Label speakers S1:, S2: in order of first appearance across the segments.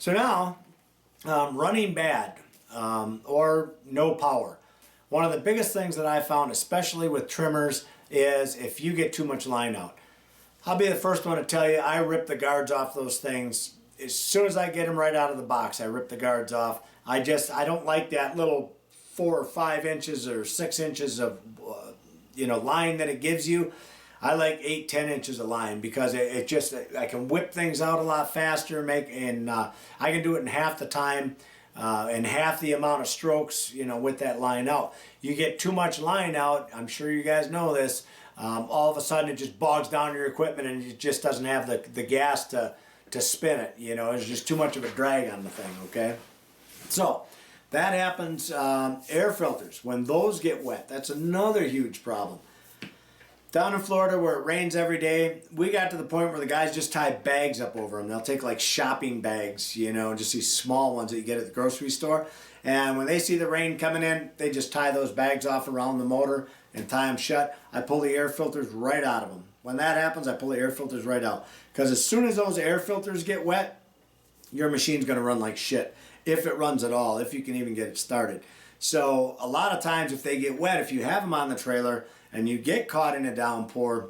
S1: So now, running bad or no power. One of the biggest things that I found, especially with trimmers, is if you get too much line out. I'll be the first one to tell you, I rip the guards off those things. As soon as I get them right out of the box, I rip the guards off. I don't like that little 4 or 5 inches or 6 inches of line that it gives you. I like 8-10 inches of line because it just, I can whip things out a lot faster, I can do it in half the time and half the amount of strokes, with that line out. You get too much line out, I'm sure you guys know this, all of a sudden it just bogs down your equipment and it just doesn't have the gas to spin it. There's just too much of a drag on the thing, okay? So that happens. Air filters, when those get wet, that's another huge problem. Down in Florida where it rains every day, we got to the point where the guys just tie bags up over them. They'll take like shopping bags, just these small ones that you get at the grocery store. And when they see the rain coming in, they just tie those bags off around the motor and tie them shut. I pull the air filters right out of them. When that happens, I pull the air filters right out. Because as soon as those air filters get wet, your machine's going to run like shit. If it runs at all, if you can even get it started. So a lot of times if they get wet, if you have them on the trailer and you get caught in a downpour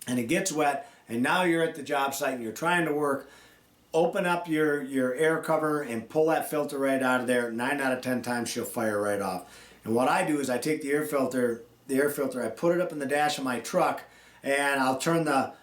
S1: and it gets wet and now you're at the job site and you're trying to work, open up your air cover and pull that filter right out of there. 9 out of 10 times she'll fire right off. And what I do is I take the air filter, I put it up in the dash of my truck and I'll turn the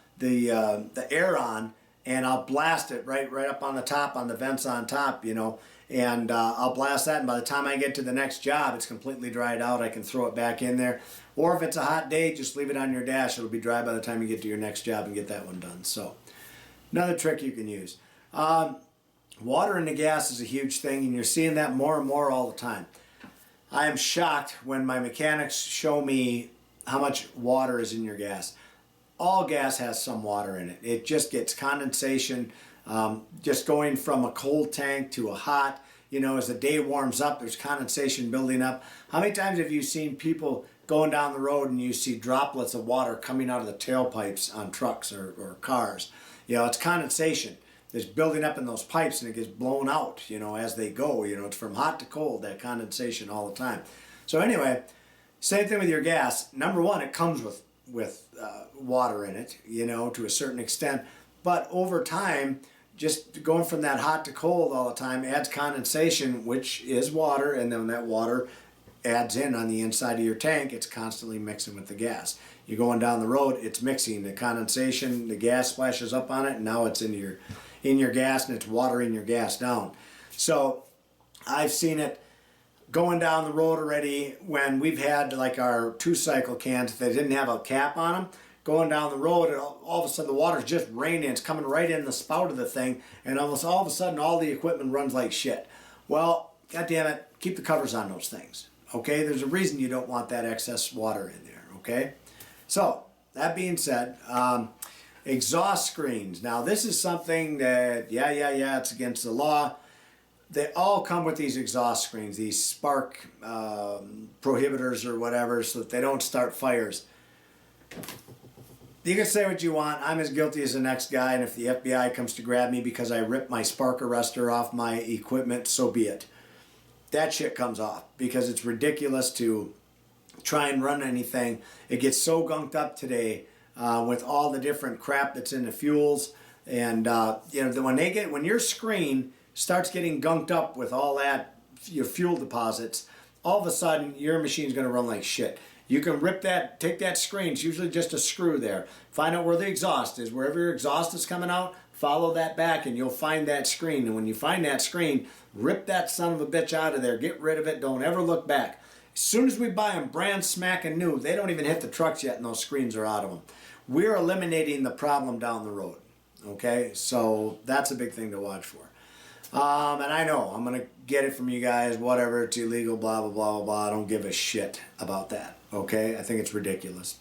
S1: air on and I'll blast it right up on the top, on the vents on top, and I'll blast that, and by the time I get to the next job, it's completely dried out. I can throw it back in there. Or if it's a hot day, just leave it on your dash. It'll be dry by the time you get to your next job and get that one done. So, another trick you can use. Water in the gas is a huge thing, and you're seeing that more and more all the time. I am shocked when my mechanics show me how much water is in your gas. All gas has some water in it. It just gets condensation, just going from a cold tank to a hot. As the day warms up, there's condensation building up. How many times have you seen people going down the road and you see droplets of water coming out of the tailpipes on trucks or cars? It's condensation. It's building up in those pipes and it gets blown out, as they go. It's from hot to cold, that condensation all the time. So anyway, same thing with your gas. Number one, it comes with water in it, to a certain extent. But over time, just going from that hot to cold all the time adds condensation, which is water, and then that water adds in on the inside of your tank. It's constantly mixing with the gas. You're going down the road, it's mixing. The condensation, the gas splashes up on it, and now it's in your gas, and it's watering your gas down. So I've seen it going down the road already when we've had like our 2-cycle cans that didn't have a cap on them. Going down the road, and all of a sudden the water's just raining. It's coming right in the spout of the thing, and almost all of a sudden all the equipment runs like shit. Well, God damn it, keep the covers on those things. Okay, there's a reason you don't want that excess water in there. Okay, so that being said, exhaust screens. Now this is something that it's against the law. They all come with these exhaust screens, these spark prohibitors or whatever, so that they don't start fires. You can say what you want. I'm as guilty as the next guy, and if the FBI comes to grab me because I ripped my spark arrestor off my equipment, so be it. That shit comes off because it's ridiculous to try and run anything. It gets so gunked up today with all the different crap that's in the fuels, and when your screen starts getting gunked up with all that, your fuel deposits, all of a sudden your machine's going to run like shit. You can take that screen, it's usually just a screw there. Find out where the exhaust is. Wherever your exhaust is coming out, follow that back and you'll find that screen. And when you find that screen, rip that son of a bitch out of there. Get rid of it. Don't ever look back. As soon as we buy them brand smacking new, they don't even hit the trucks yet and those screens are out of them. We're eliminating the problem down the road. Okay, so that's a big thing to watch for. And I know I'm going to get it from you guys, whatever, it's illegal, blah, blah, blah, blah, blah. I don't give a shit about that, okay? I think it's ridiculous.